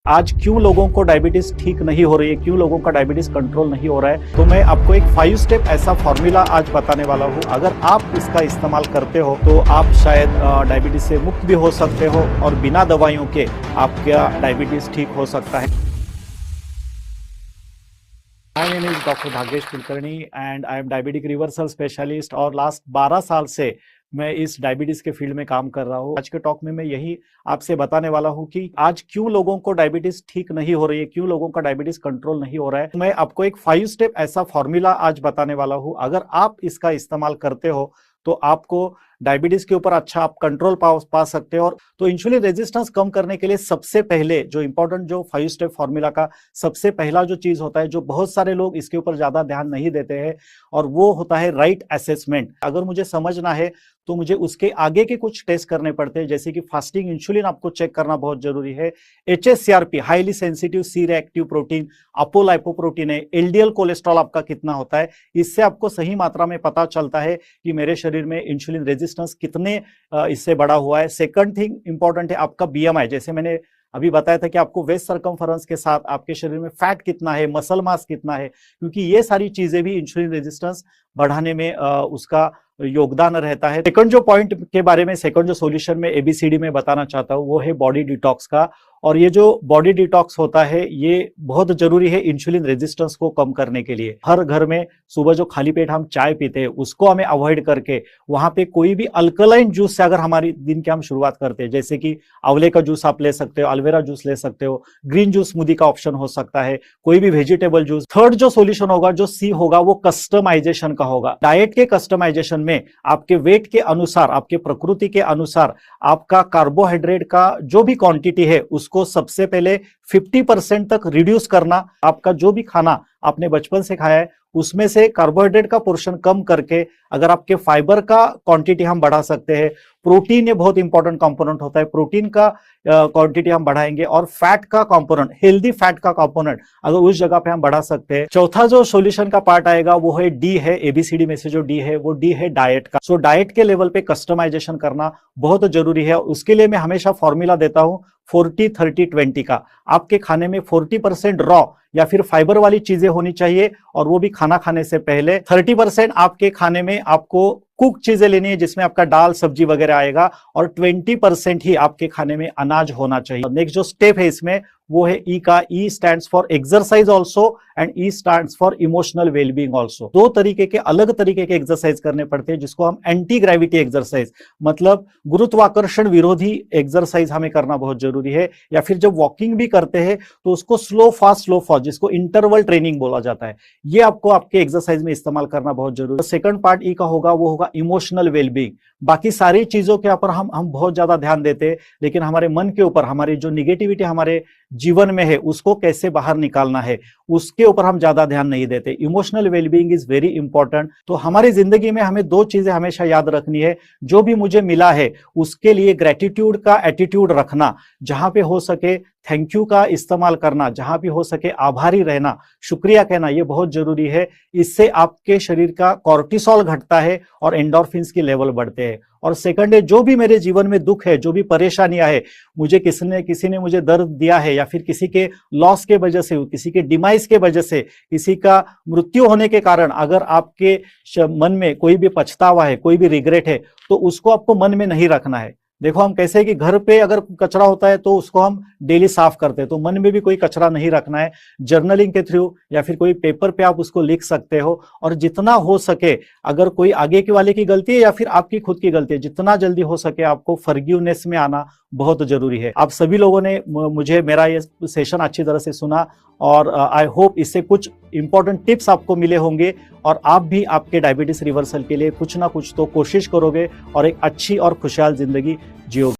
आज क्यों लोगों को डायबिटीज ठीक नहीं हो रही है, क्यों लोगों का डायबिटीज कंट्रोल नहीं हो रहा है, तो मैं आपको एक 5 स्टेप ऐसा फॉर्मूला आज बताने वाला हूँ। अगर आप इसका इस्तेमाल करते हो तो आप शायद डायबिटीज से मुक्त भी हो सकते हो और बिना दवाइयों के आपका डायबिटीज ठीक हो सकता है। My name is doctor Bhagyesh Kulkarni and I am diabetic reversal specialist और लास्ट 12 साल से मैं इस डायबिटीज के फील्ड में काम कर रहा हूँ। आज के टॉक में मैं यही आपसे बताने वाला हूँ कि आज क्यों लोगों को डायबिटीज ठीक नहीं हो रही है, क्यों लोगों का डायबिटीज कंट्रोल नहीं हो रहा है। मैं आपको एक 5 स्टेप ऐसा फॉर्मूला आज बताने वाला हूँ। अगर आप इसका इस्तेमाल करते हो तो आपको डायबिटीज के ऊपर अच्छा आप कंट्रोल पा सकते हो। और तो इंसुलिन रेजिस्टेंस कम करने के लिए सबसे पहले जो इंपॉर्टेंट जो 5 स्टेप फॉर्मूला का सबसे पहला जो चीज होता है, जो बहुत सारे लोग इसके ऊपर ज्यादा ध्यान नहीं देते हैं, और वो होता है राइट असेसमेंट। अगर मुझे समझना है तो मुझे उसके आगे के कुछ टेस्ट करने पड़ते हैं, जैसे कि फास्टिंग इंसुलिन आपको चेक करना बहुत जरूरी है, HSCRP highly sensitive C reactive protein, apolipoprotein है, LDL कोलेस्ट्रॉल आपका कितना होता है। इससे आपको सही मात्रा में पता चलता है कि मेरे शरीर में इंसुलिन रेजिस्टेंस कितने इससे बड़ा हुआ है। सेकंड थिंग इंपॉर्टेंट है आपका BMI। जैसे मैंने अभी बताया था कि आपको वेस्ट सर्कमफरेंस के साथ आपके शरीर में फैट कितना है, मसल मास कितना है, क्योंकि ये सारी चीजें भी इंसुलिन रेजिस्टेंस बढ़ाने में उसका योगदान रहता है। सेकंड जो पॉइंट के बारे में, सेकंड जो सॉल्यूशन में ABCD में बताना चाहता हूँ वो है बॉडी डिटॉक्स का। और ये जो बॉडी डिटॉक्स होता है ये बहुत जरूरी है इंसुलिन रेजिस्टेंस को कम करने के लिए। हर घर में सुबह जो खाली पेट हम चाय पीते हैं उसको हमें अवॉइड करके वहां पे कोई भी अल्कलाइन जूस से अगर हमारी दिन की हम शुरुआत करते हैं, जैसे कि आंवले का जूस आप ले सकते हो, एलोवेरा जूस ले सकते हो, ग्रीन जूस स्मूदी का ऑप्शन हो सकता है, कोई भी वेजिटेबल जूस। थर्ड जो सॉल्यूशन होगा, जो C होगा, वो कस्टमाइजेशन का होगा। डाइट के कस्टमाइजेशन में आपके वेट के अनुसार, आपके प्रकृति के अनुसार आपका कार्बोहाइड्रेट का जो भी क्वांटिटी है उसको सबसे पहले 50% तक रिड्यूस करना। आपका जो भी खाना आपने बचपन से खाया है उसमें से कार्बोहाइड्रेट का पोर्शन कम करके अगर आपके फाइबर का क्वांटिटी हम बढ़ा सकते हैं, प्रोटीन ये बहुत इंपॉर्टेंट कंपोनेंट होता है, प्रोटीन का क्वांटिटी हम बढ़ाएंगे, और फैट का कंपोनेंट, हेल्दी फैट का कंपोनेंट अगर उस जगह पे हम बढ़ा सकते हैं। चौथा जो सॉल्यूशन का पार्ट आएगा वो है D है। ABCD में से जो D है वो D है डाइट का। सो डाइट के लेवल पे कस्टमाइजेशन करना बहुत जरूरी है। उसके लिए मैं हमेशा फॉर्मूला देता हूं 40-30-20 का। आपके खाने में 40% रॉ या फिर फाइबर वाली चीजें होनी चाहिए, और वो भी खाना खाने से पहले। 30% आपके खाने में आपको कुक चीजें लेनी है जिसमें आपका दाल सब्जी वगैरह आएगा, और 20% ही आपके खाने में अनाज होना चाहिए। नेक्स्ट जो स्टेप है इसमें वो है E का। E stands for exercise also and E stands for emotional wellbeing also. दो तरीके के अलग तरीके के एक्सरसाइज करने पड़ते हैं जिसको हम एंटी ग्रेविटी एक्सरसाइज, मतलब गुरुत्वाकर्षण विरोधी एक्सरसाइज हमें करना बहुत जरूरी है। या फिर जब वॉकिंग भी करते हैं तो उसको स्लो फास्ट जिसको इंटरवल ट्रेनिंग बोला जाता है, ये आपको आपके एक्सरसाइज में इस्तेमाल करना बहुत जरूरी है। सेकंड पार्ट E का होगा वो होगा इमोशनल वेलबींग। बाकी सारी चीजों के ऊपर हम बहुत ज्यादा ध्यान देते हैं, लेकिन हमारे मन के ऊपर, हमारी जो निगेटिविटी हमारे जीवन में है उसको कैसे बाहर निकालना है उसके ऊपर हम ज्यादा ध्यान नहीं देते। Emotional wellbeing is very important. तो हमारी जिंदगी में हमें 2 चीजें हमेशा याद रखनी है। जो भी मुझे मिला है उसके लिए ग्रेटिट्यूड का एटीट्यूड रखना, जहां पे हो सके थैंक यू का इस्तेमाल करना, जहां भी हो सके आभारी रहना, शुक्रिया कहना, ये बहुत जरूरी है। इससे आपके शरीर का कॉर्टिसोल घटता है और एंडोर्फिन्स की लेवल बढ़ते हैं। और सेकंड है, जो भी मेरे जीवन में दुख है, जो भी परेशानियां है, मुझे किसी ने मुझे दर्द दिया है, या फिर किसी के लॉस के वजह से, किसी के डिमाइस के वजह से, किसी का मृत्यु होने के कारण अगर आपके मन में कोई भी पछतावा है, कोई भी रिग्रेट है, तो उसको आपको मन में नहीं रखना है। देखो हम कैसे है कि घर पे अगर कचरा होता है तो उसको हम डेली साफ करते हैं, तो मन में भी कोई कचरा नहीं रखना है। जर्नलिंग के थ्रू या फिर कोई पेपर पे आप उसको लिख सकते हो, और जितना हो सके अगर कोई आगे के वाले की गलती है या फिर आपकी खुद की गलती है, जितना जल्दी हो सके आपको फॉरगिवनेस में आना बहुत जरूरी है। आप सभी लोगों ने मुझे मेरा ये सेशन अच्छी तरह से सुना, और आई होप इससे कुछ इंपॉर्टेंट टिप्स आपको मिले होंगे, और आप भी आपके डायबिटीज रिवर्सल के लिए कुछ ना कुछ तो कोशिश करोगे और एक अच्छी और खुशहाल जिंदगी जियोगे।